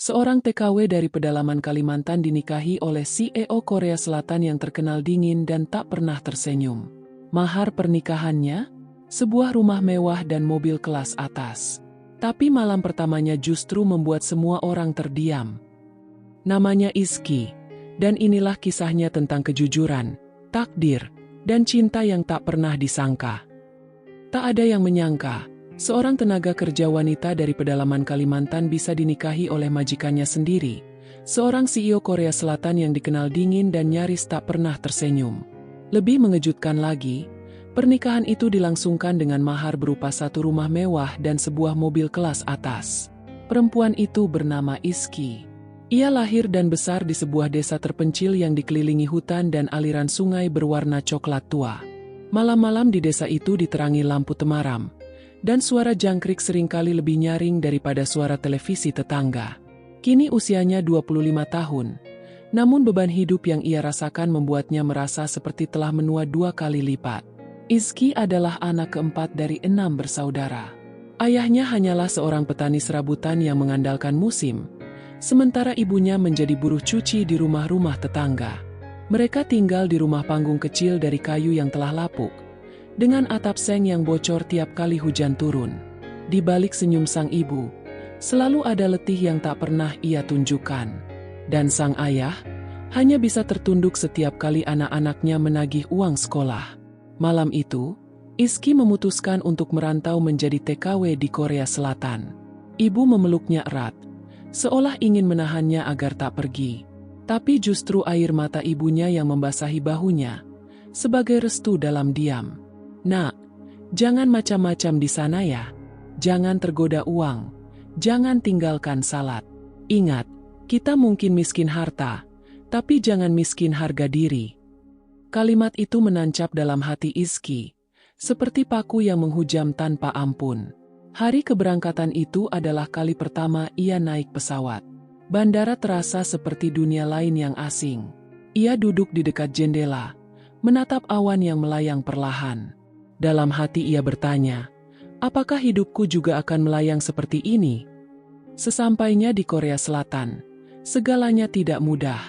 Seorang TKW dari pedalaman Kalimantan dinikahi oleh CEO Korea Selatan yang terkenal dingin dan tak pernah tersenyum. Mahar pernikahannya? Sebuah rumah mewah dan mobil kelas atas. Tapi malam pertamanya justru membuat semua orang terdiam. Namanya Izky, dan inilah kisahnya tentang kejujuran, takdir, dan cinta yang tak pernah disangka. Tak ada yang menyangka, seorang tenaga kerja wanita dari pedalaman Kalimantan bisa dinikahi oleh majikannya sendiri, seorang CEO Korea Selatan yang dikenal dingin dan nyaris tak pernah tersenyum. Lebih mengejutkan lagi, pernikahan itu dilangsungkan dengan mahar berupa satu rumah mewah dan sebuah mobil kelas atas. Perempuan itu bernama Izky. Ia lahir dan besar di sebuah desa terpencil yang dikelilingi hutan dan aliran sungai berwarna coklat tua. Malam-malam di desa itu diterangi lampu temaram, dan suara jangkrik seringkali lebih nyaring daripada suara televisi tetangga. Kini usianya 25 tahun, namun beban hidup yang ia rasakan membuatnya merasa seperti telah menua 2 kali lipat. Izky adalah anak keempat dari 6 bersaudara. Ayahnya hanyalah seorang petani serabutan yang mengandalkan musim, sementara ibunya menjadi buruh cuci di rumah-rumah tetangga. Mereka tinggal di rumah panggung kecil dari kayu yang telah lapuk, dengan atap seng yang bocor tiap kali hujan turun. Di balik senyum sang ibu, selalu ada letih yang tak pernah ia tunjukkan. Dan sang ayah, hanya bisa tertunduk setiap kali anak-anaknya menagih uang sekolah. Malam itu, Izky memutuskan untuk merantau menjadi TKW di Korea Selatan. Ibu memeluknya erat, seolah ingin menahannya agar tak pergi. Tapi justru air mata ibunya yang membasahi bahunya, sebagai restu dalam diam. "Nak, jangan macam-macam di sana ya. Jangan tergoda uang. Jangan tinggalkan salat. Ingat, kita mungkin miskin harta, tapi jangan miskin harga diri." Kalimat itu menancap dalam hati Izky, seperti paku yang menghujam tanpa ampun. Hari keberangkatan itu adalah kali pertama ia naik pesawat. Bandara terasa seperti dunia lain yang asing. Ia duduk di dekat jendela, menatap awan yang melayang perlahan. Dalam hati ia bertanya, apakah hidupku juga akan melayang seperti ini? Sesampainya di Korea Selatan, segalanya tidak mudah.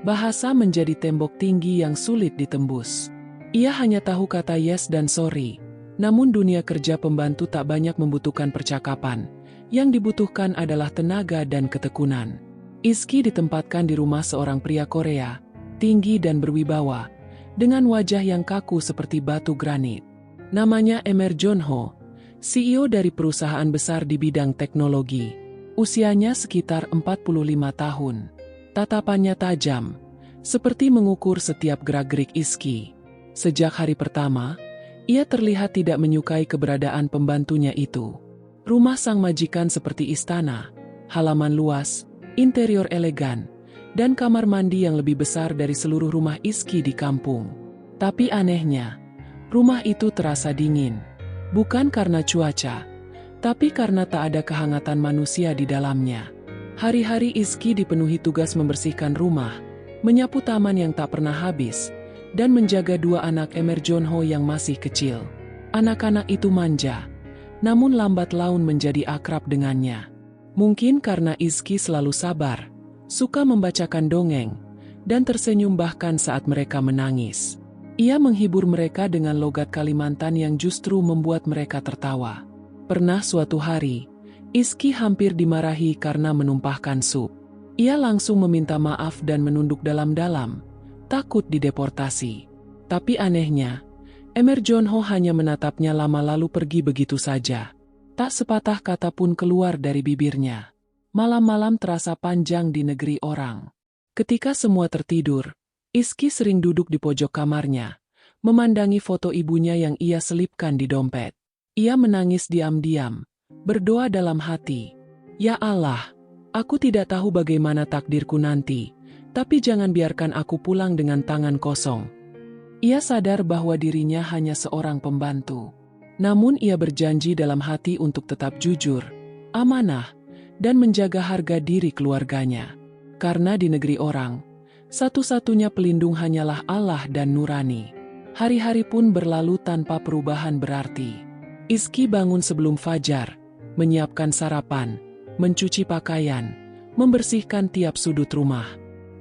Bahasa menjadi tembok tinggi yang sulit ditembus. Ia hanya tahu kata yes dan sorry, namun dunia kerja pembantu tak banyak membutuhkan percakapan. Yang dibutuhkan adalah tenaga dan ketekunan. Izky ditempatkan di rumah seorang pria Korea, tinggi dan berwibawa, dengan wajah yang kaku seperti batu granit. Namanya Emer Jonho, CEO dari perusahaan besar di bidang teknologi. Usianya sekitar 45 tahun. Tatapannya tajam, seperti mengukur setiap gerak-gerik Izky. Sejak hari pertama, ia terlihat tidak menyukai keberadaan pembantunya itu. Rumah sang majikan seperti istana, halaman luas, interior elegan, dan kamar mandi yang lebih besar dari seluruh rumah Izky di kampung. Tapi anehnya, rumah itu terasa dingin. Bukan karena cuaca, tapi karena tak ada kehangatan manusia di dalamnya. Hari-hari Izky dipenuhi tugas membersihkan rumah, menyapu taman yang tak pernah habis, dan menjaga 2 anak Emer Jonho yang masih kecil. Anak-anak itu manja, namun lambat laun menjadi akrab dengannya. Mungkin karena Izky selalu sabar, suka membacakan dongeng, dan tersenyum bahkan saat mereka menangis. Ia menghibur mereka dengan logat Kalimantan yang justru membuat mereka tertawa. Pernah suatu hari, Izky hampir dimarahi karena menumpahkan sup. Ia langsung meminta maaf dan menunduk dalam-dalam, takut dideportasi. Tapi anehnya, Emer Jonho hanya menatapnya lama lalu pergi begitu saja. Tak sepatah kata pun keluar dari bibirnya. Malam-malam terasa panjang di negeri orang. Ketika semua tertidur, Izky sering duduk di pojok kamarnya, memandangi foto ibunya yang ia selipkan di dompet. Ia menangis diam-diam, berdoa dalam hati, "Ya Allah, aku tidak tahu bagaimana takdirku nanti, tapi jangan biarkan aku pulang dengan tangan kosong." Ia sadar bahwa dirinya hanya seorang pembantu. Namun ia berjanji dalam hati untuk tetap jujur, amanah, dan menjaga harga diri keluarganya. Karena di negeri orang, satu-satunya pelindung hanyalah Allah dan nurani. Hari-hari pun berlalu tanpa perubahan berarti. Izky bangun sebelum fajar, menyiapkan sarapan, mencuci pakaian, membersihkan tiap sudut rumah.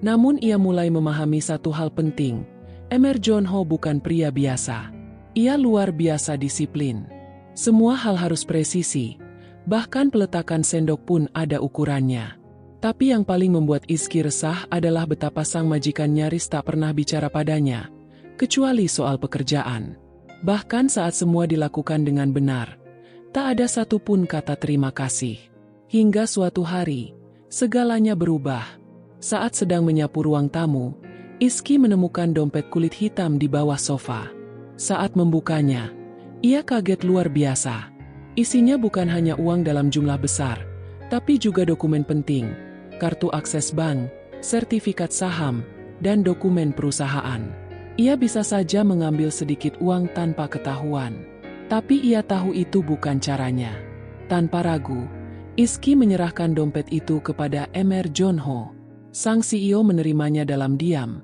Namun ia mulai memahami satu hal penting, Emer Jonho bukan pria biasa. Ia luar biasa disiplin. Semua hal harus presisi, bahkan peletakan sendok pun ada ukurannya. Tapi yang paling membuat Izky resah adalah betapa sang majikan nyaris tak pernah bicara padanya, kecuali soal pekerjaan. Bahkan saat semua dilakukan dengan benar, tak ada satupun kata terima kasih. Hingga suatu hari, segalanya berubah. Saat sedang menyapu ruang tamu, Izky menemukan dompet kulit hitam di bawah sofa. Saat membukanya, ia kaget luar biasa. Isinya bukan hanya uang dalam jumlah besar, tapi juga dokumen penting, kartu akses bank, sertifikat saham, dan dokumen perusahaan. Ia bisa saja mengambil sedikit uang tanpa ketahuan. Tapi ia tahu itu bukan caranya. Tanpa ragu, Izky menyerahkan dompet itu kepada Emer Jonho. Sang CEO menerimanya dalam diam,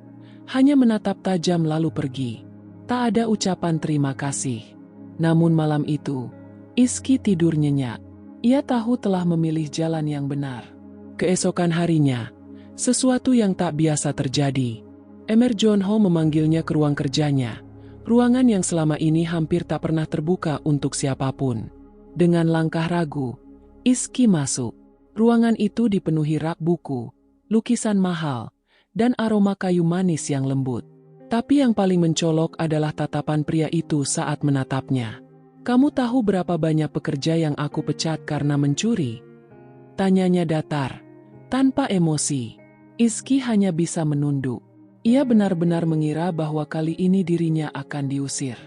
hanya menatap tajam lalu pergi. Tak ada ucapan terima kasih. Namun malam itu, Izky tidur nyenyak. Ia tahu telah memilih jalan yang benar. Keesokan harinya, sesuatu yang tak biasa terjadi. Emer Jonho memanggilnya ke ruang kerjanya, ruangan yang selama ini hampir tak pernah terbuka untuk siapapun. Dengan langkah ragu, Izky masuk. Ruangan itu dipenuhi rak buku, lukisan mahal, dan aroma kayu manis yang lembut. Tapi yang paling mencolok adalah tatapan pria itu saat menatapnya. "Kamu tahu berapa banyak pekerja yang aku pecat karena mencuri?" Tanyanya datar, tanpa emosi. Izky hanya bisa menunduk. Ia benar-benar mengira bahwa kali ini dirinya akan diusir.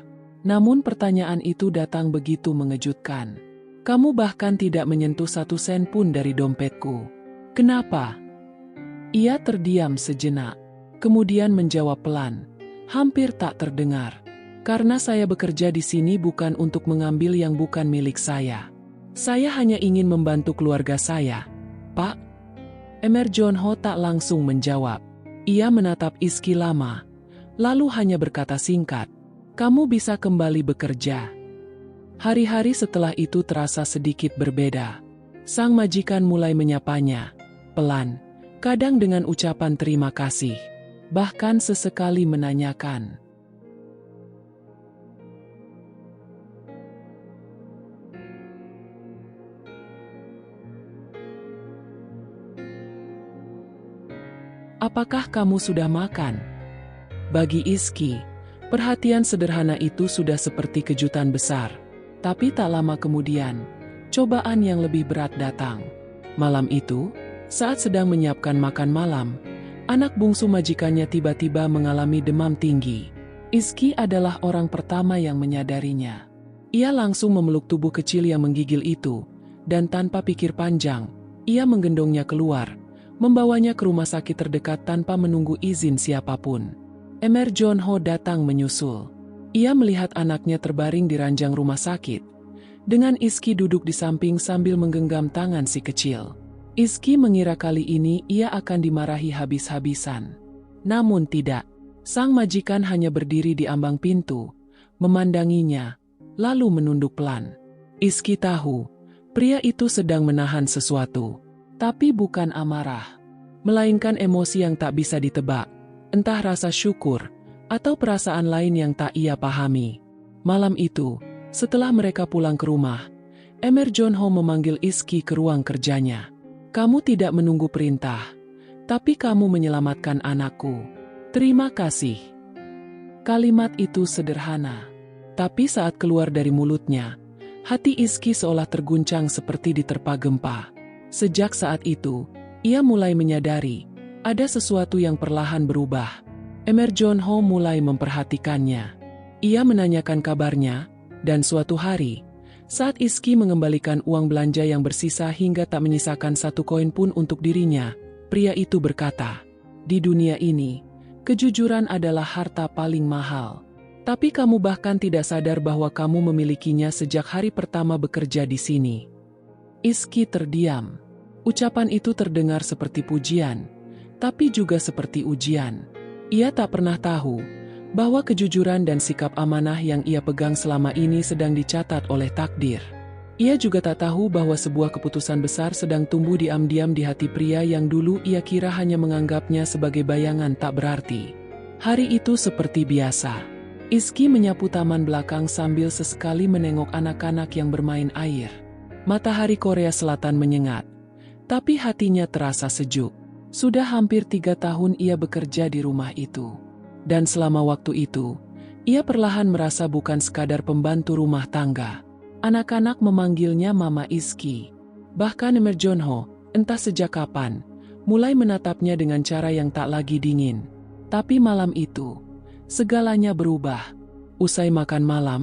Namun pertanyaan itu datang begitu mengejutkan. "Kamu bahkan tidak menyentuh 1 sen pun dari dompetku. Kenapa?" Ia terdiam sejenak, kemudian menjawab pelan, hampir tak terdengar. "Karena saya bekerja di sini bukan untuk mengambil yang bukan milik saya. Saya hanya ingin membantu keluarga saya, Pak." Emer Jonho tak langsung menjawab. Ia menatap Izky lama, lalu hanya berkata singkat, "Kamu bisa kembali bekerja." Hari-hari setelah itu terasa sedikit berbeda. Sang majikan mulai menyapanya, pelan, kadang dengan ucapan terima kasih, bahkan sesekali menanyakan, "Apakah kamu sudah makan?" Bagi Izky, perhatian sederhana itu sudah seperti kejutan besar. Tapi tak lama kemudian, cobaan yang lebih berat datang. Malam itu, saat sedang menyiapkan makan malam, anak bungsu majikannya tiba-tiba mengalami demam tinggi. Izky adalah orang pertama yang menyadarinya. Ia langsung memeluk tubuh kecil yang menggigil itu, dan tanpa pikir panjang, ia menggendongnya keluar, membawanya ke rumah sakit terdekat tanpa menunggu izin siapapun. Emer Jonho datang menyusul. Ia melihat anaknya terbaring di ranjang rumah sakit, dengan Izky duduk di samping sambil menggenggam tangan si kecil. Izky mengira kali ini ia akan dimarahi habis-habisan. Namun tidak. Sang majikan hanya berdiri di ambang pintu, memandanginya, lalu menunduk pelan. Izky tahu, pria itu sedang menahan sesuatu. Tapi bukan amarah, melainkan emosi yang tak bisa ditebak, entah rasa syukur, atau perasaan lain yang tak ia pahami. Malam itu, setelah mereka pulang ke rumah, Emer Jonho memanggil Izky ke ruang kerjanya. "Kamu tidak menunggu perintah, tapi kamu menyelamatkan anakku. Terima kasih." Kalimat itu sederhana, tapi saat keluar dari mulutnya, hati Izky seolah terguncang seperti diterpa gempa. Sejak saat itu, ia mulai menyadari, ada sesuatu yang perlahan berubah. Emer Jonho mulai memperhatikannya. Ia menanyakan kabarnya, dan suatu hari, saat Izky mengembalikan uang belanja yang bersisa hingga tak menyisakan 1 koin pun untuk dirinya, pria itu berkata, "Di dunia ini, kejujuran adalah harta paling mahal. Tapi kamu bahkan tidak sadar bahwa kamu memilikinya sejak hari pertama bekerja di sini." Izky terdiam. Ucapan itu terdengar seperti pujian, tapi juga seperti ujian. Ia tak pernah tahu bahwa kejujuran dan sikap amanah yang ia pegang selama ini sedang dicatat oleh takdir. Ia juga tak tahu bahwa sebuah keputusan besar sedang tumbuh diam-diam di hati pria yang dulu ia kira hanya menganggapnya sebagai bayangan tak berarti. Hari itu seperti biasa. Izky menyapu taman belakang sambil sesekali menengok anak-anak yang bermain air. Matahari Korea Selatan menyengat, tapi hatinya terasa sejuk. Sudah hampir 3 tahun ia bekerja di rumah itu. Dan selama waktu itu, ia perlahan merasa bukan sekadar pembantu rumah tangga. Anak-anak memanggilnya Mama Izky. Bahkan Emer Jonho, entah sejak kapan, mulai menatapnya dengan cara yang tak lagi dingin. Tapi malam itu, segalanya berubah. Usai makan malam,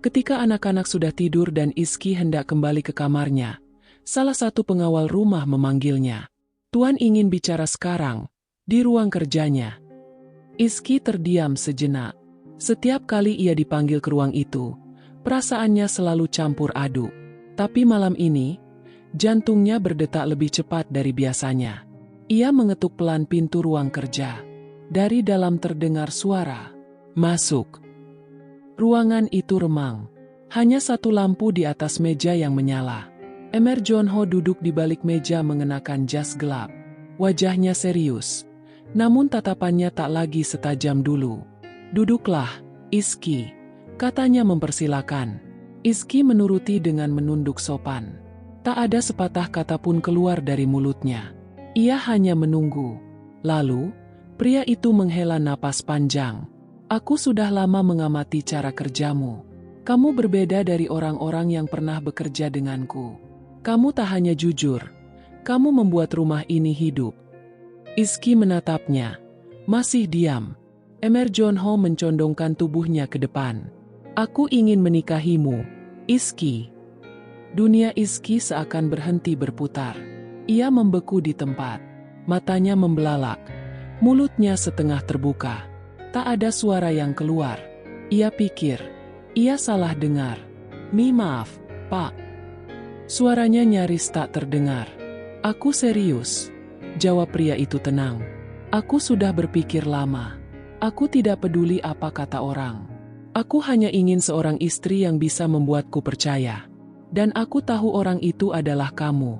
ketika anak-anak sudah tidur dan Izky hendak kembali ke kamarnya, salah satu pengawal rumah memanggilnya. "Tuan ingin bicara sekarang," di ruang kerjanya. Izky terdiam sejenak. Setiap kali ia dipanggil ke ruang itu, perasaannya selalu campur aduk. Tapi malam ini, jantungnya berdetak lebih cepat dari biasanya. Ia mengetuk pelan pintu ruang kerja. Dari dalam terdengar suara, "Masuk." Ruangan itu remang. Hanya satu lampu di atas meja yang menyala. Emer Jonho duduk di balik meja mengenakan jas gelap. Wajahnya serius, namun tatapannya tak lagi setajam dulu. "Duduklah, Izky," katanya mempersilakan. Izky menuruti dengan menunduk sopan. Tak ada sepatah kata pun keluar dari mulutnya. Ia hanya menunggu. Lalu, pria itu menghela napas panjang. "Aku sudah lama mengamati cara kerjamu. Kamu berbeda dari orang-orang yang pernah bekerja denganku. Kamu tak hanya jujur, kamu membuat rumah ini hidup." Izky menatapnya, masih diam. Emer Jonho mencondongkan tubuhnya ke depan. "Aku ingin menikahimu, Izky." Dunia Izky seakan berhenti berputar. Ia membeku di tempat. Matanya membelalak. Mulutnya setengah terbuka. Tak ada suara yang keluar. Ia pikir, ia salah dengar. Maaf, Pak." Suaranya nyaris tak terdengar. "Aku serius," jawab pria itu tenang. "Aku sudah berpikir lama. Aku tidak peduli apa kata orang. Aku hanya ingin seorang istri yang bisa membuatku percaya. Dan aku tahu orang itu adalah kamu."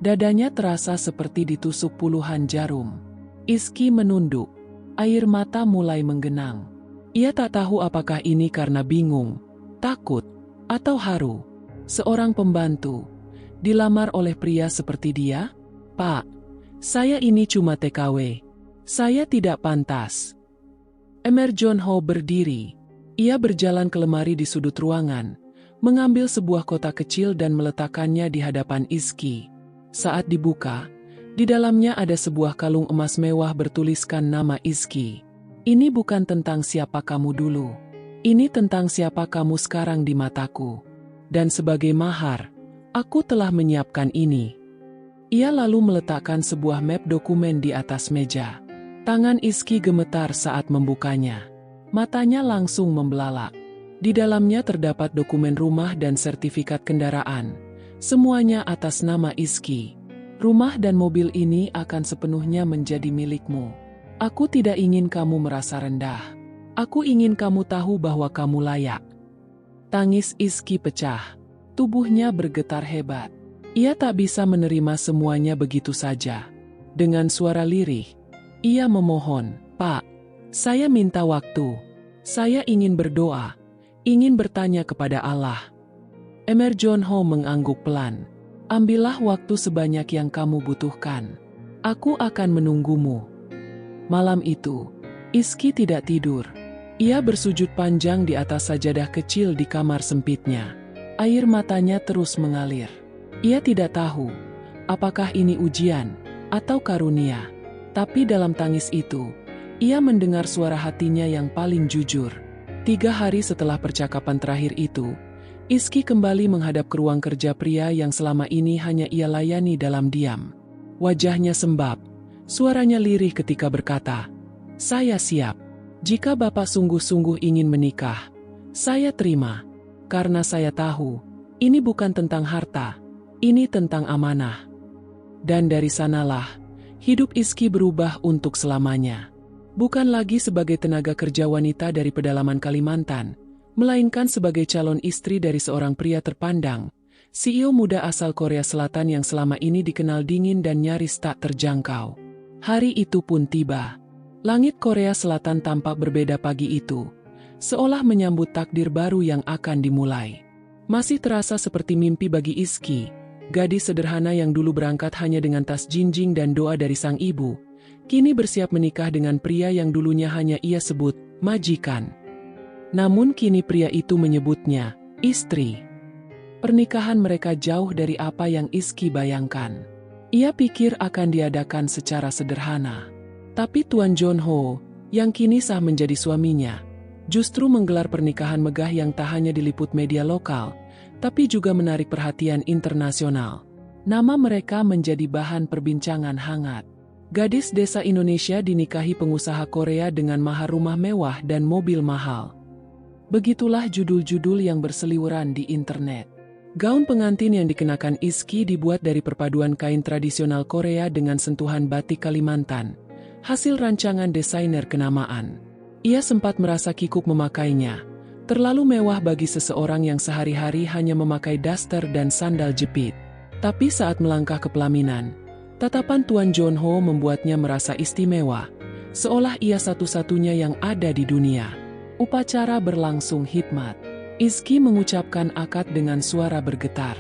Dadanya terasa seperti ditusuk puluhan jarum. Izky menunduk. Air mata mulai menggenang. Ia tak tahu apakah ini karena bingung, takut, atau haru. Seorang pembantu dilamar oleh pria seperti dia? "Pak, saya ini cuma TKW. Saya tidak pantas." Emer Jonho berdiri. Ia berjalan ke lemari di sudut ruangan, mengambil sebuah kotak kecil dan meletakkannya di hadapan Izky. Saat dibuka, di dalamnya ada sebuah kalung emas mewah bertuliskan nama Izky. "Ini bukan tentang siapa kamu dulu. Ini tentang siapa kamu sekarang di mataku. Dan sebagai mahar, aku telah menyiapkan ini." Ia lalu meletakkan sebuah map dokumen di atas meja. Tangan Izky gemetar saat membukanya. Matanya langsung membelalak. Di dalamnya terdapat dokumen rumah dan sertifikat kendaraan. Semuanya atas nama Izky. "Rumah dan mobil ini akan sepenuhnya menjadi milikmu. Aku tidak ingin kamu merasa rendah. Aku ingin kamu tahu bahwa kamu layak." Tangis Izky pecah. Tubuhnya bergetar hebat. Ia tak bisa menerima semuanya begitu saja. Dengan suara lirih, ia memohon, "Pak, saya minta waktu. Saya ingin berdoa, ingin bertanya kepada Allah." Emer Jonho mengangguk pelan. "Ambillah waktu sebanyak yang kamu butuhkan. Aku akan menunggumu." Malam itu, Izky tidak tidur. Ia bersujud panjang di atas sajadah kecil di kamar sempitnya. Air matanya terus mengalir. Ia tidak tahu, apakah ini ujian atau karunia. Tapi dalam tangis itu, ia mendengar suara hatinya yang paling jujur. 3 hari setelah percakapan terakhir itu, Izky kembali menghadap ke ruang kerja pria yang selama ini hanya ia layani dalam diam. Wajahnya sembab, suaranya lirih ketika berkata, "Saya siap. Jika Bapak sungguh-sungguh ingin menikah, saya terima. Karena saya tahu, ini bukan tentang harta, ini tentang amanah." Dan dari sanalah, hidup Izky berubah untuk selamanya. Bukan lagi sebagai tenaga kerja wanita dari pedalaman Kalimantan, melainkan sebagai calon istri dari seorang pria terpandang, CEO muda asal Korea Selatan yang selama ini dikenal dingin dan nyaris tak terjangkau. Hari itu pun tiba. Langit Korea Selatan tampak berbeda pagi itu, seolah menyambut takdir baru yang akan dimulai. Masih terasa seperti mimpi bagi Izky, gadis sederhana yang dulu berangkat hanya dengan tas jinjing dan doa dari sang ibu, kini bersiap menikah dengan pria yang dulunya hanya ia sebut majikan. Namun kini pria itu menyebutnya istri. Pernikahan mereka jauh dari apa yang Izky bayangkan. Ia pikir akan diadakan secara sederhana. Tapi Tuan John Ho, yang kini sah menjadi suaminya, justru menggelar pernikahan megah yang tak hanya diliput media lokal, tapi juga menarik perhatian internasional. Nama mereka menjadi bahan perbincangan hangat. Gadis desa Indonesia dinikahi pengusaha Korea dengan mahar rumah mewah dan mobil mahal. Begitulah judul-judul yang berseliweran di internet. Gaun pengantin yang dikenakan Izky dibuat dari perpaduan kain tradisional Korea dengan sentuhan batik Kalimantan, hasil rancangan desainer kenamaan. Ia sempat merasa kikuk memakainya, terlalu mewah bagi seseorang yang sehari-hari hanya memakai daster dan sandal jepit. Tapi saat melangkah ke pelaminan, tatapan Tuan John Ho membuatnya merasa istimewa, seolah ia satu-satunya yang ada di dunia. Upacara berlangsung hikmat. Izky mengucapkan akad dengan suara bergetar.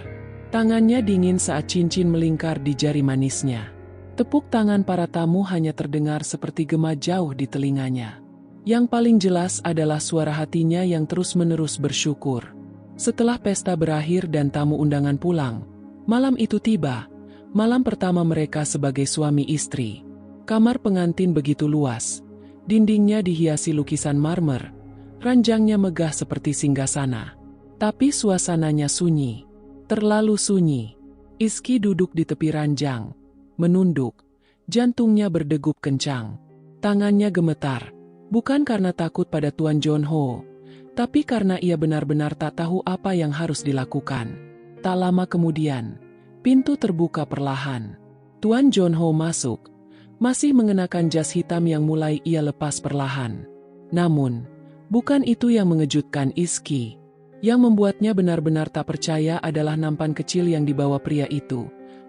Tangannya dingin saat cincin melingkar di jari manisnya. Tepuk tangan para tamu hanya terdengar seperti gema jauh di telinganya. Yang paling jelas adalah suara hatinya yang terus-menerus bersyukur. Setelah pesta berakhir dan tamu undangan pulang, malam itu tiba, malam pertama mereka sebagai suami istri. Kamar pengantin begitu luas. Dindingnya dihiasi lukisan marmer. Ranjangnya megah seperti singgasana. Tapi suasananya sunyi. Terlalu sunyi. Izky duduk di tepi ranjang. Menunduk. Jantungnya berdegup kencang. Tangannya gemetar. Bukan karena takut pada Tuan John Ho, tapi karena ia benar-benar tak tahu apa yang harus dilakukan. Tak lama kemudian, pintu terbuka perlahan. Tuan John Ho masuk. Masih mengenakan jas hitam yang mulai ia lepas perlahan. Namun, bukan itu yang mengejutkan Izky. Yang membuatnya benar-benar tak percaya adalah nampan kecil yang dibawa pria itu,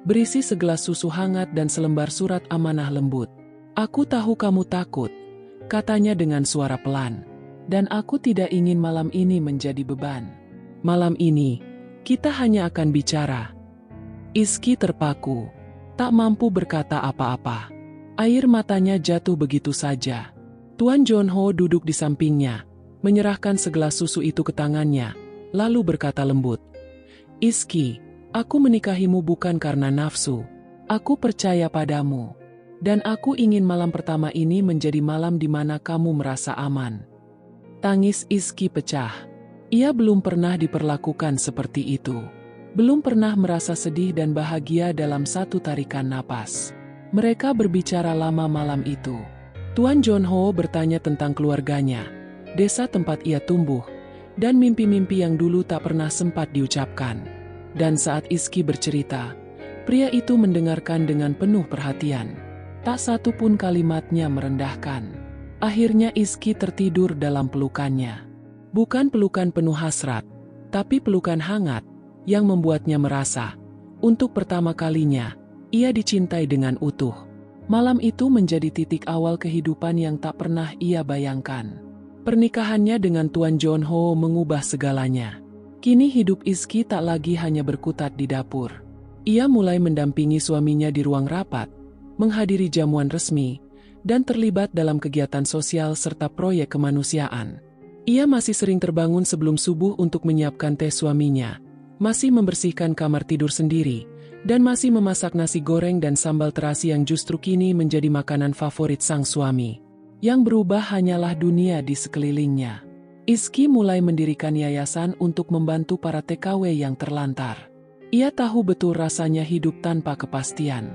berisi segelas susu hangat dan selembar surat amanah lembut. "Aku tahu kamu takut," katanya dengan suara pelan. "Dan aku tidak ingin malam ini menjadi beban. Malam ini, kita hanya akan bicara." Izky terpaku, tak mampu berkata apa-apa. Air matanya jatuh begitu saja. Tuan John Ho duduk di sampingnya, menyerahkan segelas susu itu ke tangannya, lalu berkata lembut, "Izky, aku menikahimu bukan karena nafsu. Aku percaya padamu. Dan aku ingin malam pertama ini menjadi malam di mana kamu merasa aman." Tangis Izky pecah. Ia belum pernah diperlakukan seperti itu. Belum pernah merasa sedih dan bahagia dalam satu tarikan napas. Mereka berbicara lama malam itu. Tuan John Ho bertanya tentang keluarganya, desa tempat ia tumbuh, dan mimpi-mimpi yang dulu tak pernah sempat diucapkan. Dan saat Izky bercerita, pria itu mendengarkan dengan penuh perhatian. Tak satu pun kalimatnya merendahkan. Akhirnya Izky tertidur dalam pelukannya. Bukan pelukan penuh hasrat, tapi pelukan hangat, yang membuatnya merasa, untuk pertama kalinya, ia dicintai dengan utuh. Malam itu menjadi titik awal kehidupan yang tak pernah ia bayangkan. Pernikahannya dengan Tuan John Ho mengubah segalanya. Kini hidup Izky tak lagi hanya berkutat di dapur. Ia mulai mendampingi suaminya di ruang rapat, menghadiri jamuan resmi, dan terlibat dalam kegiatan sosial serta proyek kemanusiaan. Ia masih sering terbangun sebelum subuh untuk menyiapkan teh suaminya, masih membersihkan kamar tidur sendiri, dan masih memasak nasi goreng dan sambal terasi yang justru kini menjadi makanan favorit sang suami. Yang berubah hanyalah dunia di sekelilingnya. Izky mulai mendirikan yayasan untuk membantu para TKW yang terlantar. Ia tahu betul rasanya hidup tanpa kepastian.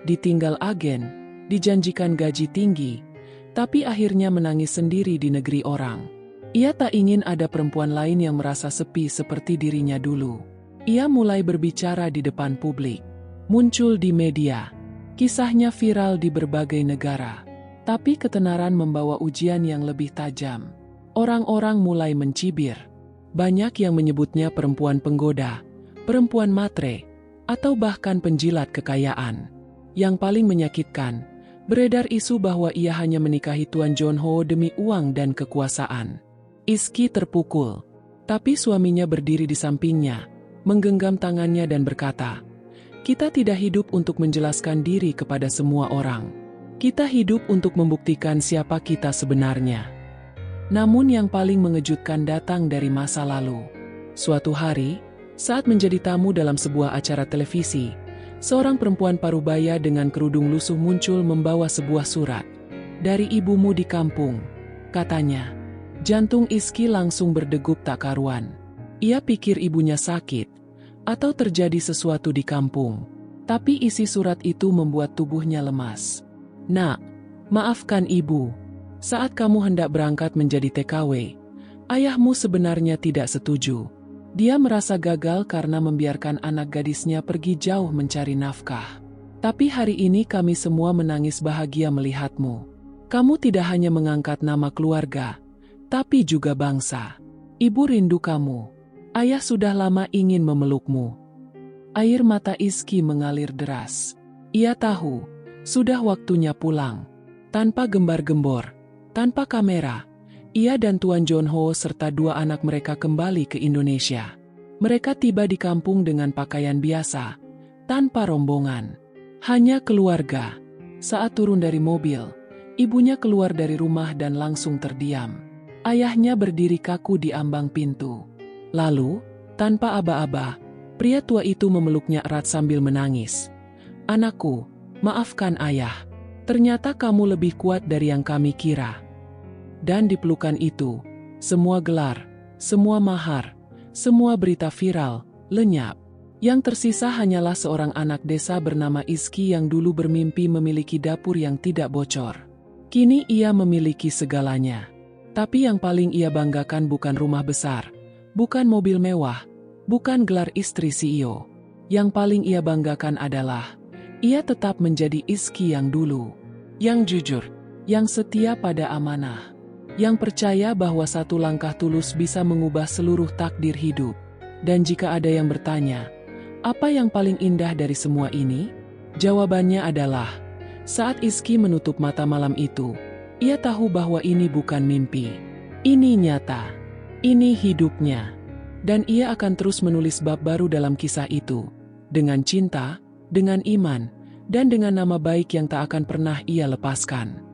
Ditinggal agen, dijanjikan gaji tinggi, tapi akhirnya menangis sendiri di negeri orang. Ia tak ingin ada perempuan lain yang merasa sepi seperti dirinya dulu. Ia mulai berbicara di depan publik, muncul di media. Kisahnya viral di berbagai negara. Tapi ketenaran membawa ujian yang lebih tajam. Orang-orang mulai mencibir. Banyak yang menyebutnya perempuan penggoda, perempuan matre, atau bahkan penjilat kekayaan. Yang paling menyakitkan, beredar isu bahwa ia hanya menikahi Tuan John Ho demi uang dan kekuasaan. Izky terpukul, tapi suaminya berdiri di sampingnya, menggenggam tangannya dan berkata, "Kita tidak hidup untuk menjelaskan diri kepada semua orang. Kita hidup untuk membuktikan siapa kita sebenarnya." Namun yang paling mengejutkan datang dari masa lalu. Suatu hari, saat menjadi tamu dalam sebuah acara televisi, seorang perempuan parubaya dengan kerudung lusuh muncul membawa sebuah surat. "Dari ibumu di kampung," katanya. Jantung Izky langsung berdegup tak karuan. Ia pikir ibunya sakit, atau terjadi sesuatu di kampung. Tapi isi surat itu membuat tubuhnya lemas. "Nak, maafkan ibu. Saat kamu hendak berangkat menjadi TKW, ayahmu sebenarnya tidak setuju. Dia merasa gagal karena membiarkan anak gadisnya pergi jauh mencari nafkah. Tapi hari ini kami semua menangis bahagia melihatmu. Kamu tidak hanya mengangkat nama keluarga, tapi juga bangsa. Ibu rindu kamu. Ayah sudah lama ingin memelukmu." Air mata Izky mengalir deras. Ia tahu, sudah waktunya pulang. Tanpa gembar-gembor, tanpa kamera, ia dan Tuan John Ho serta dua anak mereka kembali ke Indonesia. Mereka tiba di kampung dengan pakaian biasa, tanpa rombongan. Hanya keluarga. Saat turun dari mobil, ibunya keluar dari rumah dan langsung terdiam. Ayahnya berdiri kaku di ambang pintu. Lalu, tanpa aba-aba, pria tua itu memeluknya erat sambil menangis. "Anakku, maafkan ayah. Ternyata kamu lebih kuat dari yang kami kira." Dan di pelukan itu, semua gelar, semua mahar, semua berita viral, lenyap. Yang tersisa hanyalah seorang anak desa bernama Izky yang dulu bermimpi memiliki dapur yang tidak bocor. Kini ia memiliki segalanya. Tapi yang paling ia banggakan bukan rumah besar, bukan mobil mewah, bukan gelar istri CEO. Yang paling ia banggakan adalah, ia tetap menjadi Izky yang dulu. Yang jujur, yang setia pada amanah. Yang percaya bahwa satu langkah tulus bisa mengubah seluruh takdir hidup. Dan jika ada yang bertanya, apa yang paling indah dari semua ini? Jawabannya adalah, saat Izky menutup mata malam itu, ia tahu bahwa ini bukan mimpi. Ini nyata. Ini hidupnya. Dan ia akan terus menulis bab baru dalam kisah itu. Dengan cinta, dengan iman, dan dengan nama baik yang tak akan pernah ia lepaskan.